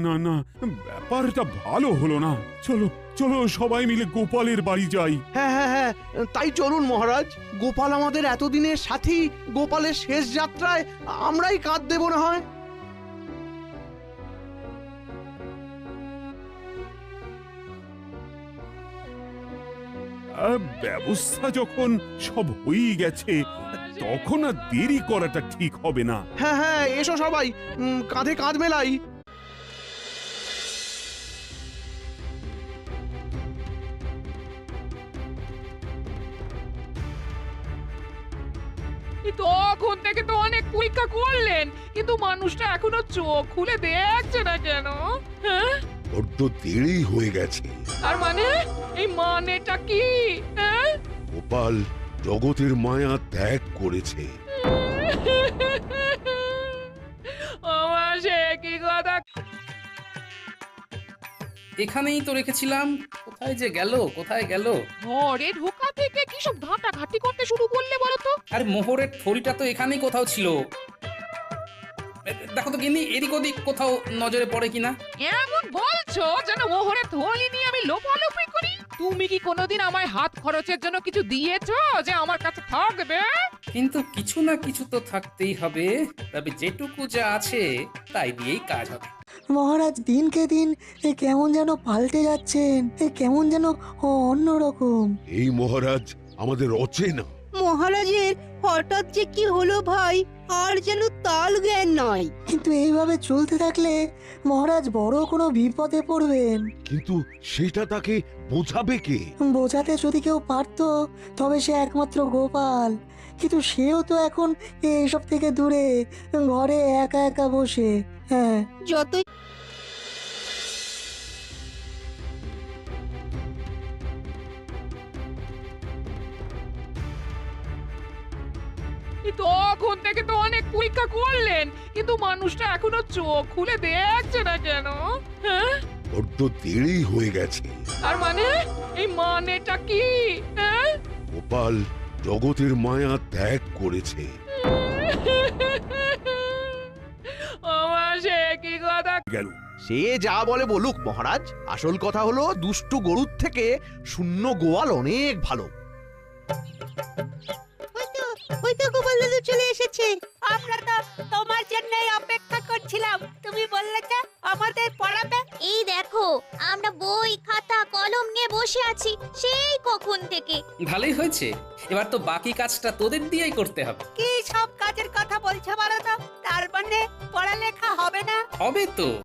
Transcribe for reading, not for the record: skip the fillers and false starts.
না না, ব্যাপারটা ভালো হলো না। চলো চলো সবাই মিলে গোপালের বাড়ি যাই। হ্যাঁ হ্যাঁ হ্যাঁ, তাই চলুন মহারাজ। গোপাল আমাদের এতদিনের সাথী, গোপালের শেষ যাত্রায় আমরাই কাঁধ দেব না হয়। ব্যবস্থা যখন সব হয়েই গেছে, তখন আর দেরি করাটা ঠিক হবে না। হ্যাঁ হ্যাঁ, এসো সবাই, কাঁধে কাঁধ মেলাই। তখন থেকে তো অনেক পরীক্ষা করলেন, কিন্তু মানুষটা এখনো চোখ খুলে দেখছে না কেন? হ্যাঁ, বড্ড দেরি হয়ে গেছে। আর মানে এই মানেটা কি? হ্যাঁ, গোপাল জগতের মায়া ত্যাগ করেছে। আমার সে কি কথা! এখানেই তো রেখেছিলাম, কোথায় যে গেল, কোথায় গেল? ঘরে ঢোকা থেকে কি সব ঘাটাঘাটি করতে শুরু করলে বলো তো? আরে মোহরের থলিটা তো এখানেই কোথাও ছিল। দেখো তো গিন্নি, এদিক ওদিক কোথাও নজরে পড়ে কিনা। এমন বলছো যেন মোহরের থলি নিয়ে আমি লোপালোপি করি। তুমি কি কোনোদিন আমায় হাত খরচের জন্য কিছু দিয়েছো যে আমার কাছে থাকবে? কিন্তু কিছু না কিছু তো থাকতেই হবে, তবে যেটুকু যা আছে তাই দিয়েই কাজ হবে। মহারাজ দিনকে দিন কেমন যেন পাল্টে যাচ্ছেন, কেমন যেন অন্যরকম। এই মহারাজ আমাদের অচেনা। মহারাজের হঠাৎ যে কি হলো ভাই, আর যেন তাল জ্ঞান নয়। কিন্তু এইভাবে চলতে থাকলে মহারাজ বড় কোনো বিপদে পড়বেন। কিন্তু সেটা তাকে বোঝাবে কে? বোঝাতে যদি কেউ পারতো তবে সে একমাত্র গোপাল, কিন্তু সেও তো এখন এইসব থেকে দূরে, ঘরে একা একা বসে। হ্যাঁ, যতই তখন থেকে তো অনেক পরীক্ষা করলেন, কিন্তু মানুষটা এখনো চোখ খুলে দেখছে না কেন? হ্যাঁ, বড্ড দেরি হয়ে গেছে। আর মানে এই মানেটা কি? হ্যাঁ, গোপাল জগতের মায়া ত্যাগ করেছে। আমার সে কি কথা! গেল সে যা বলে বলুক মহারাজ, আসল কথা হলো দুষ্টু গরুর থেকে শূন্য গোয়াল অনেক ভালো। হয়তো গোপাল দাদু চলে এসেছে। আমরা তো তোমার জন্যই অপেক্ষা করছিলাম, তুমি বললে যে আমাদের পড়াবে। এই দেখো, আমরা বই খাতা কলম নিয়ে বসে আছি সেই কখন থেকে। ভালোই হয়েছে, এবার তো বাকি কাজটা তোদের দিয়েই করতে হবে। কি সব কাজের কথা বলছো বলো তো? তার মানে পড়ালেখা হবে না? হবে তো।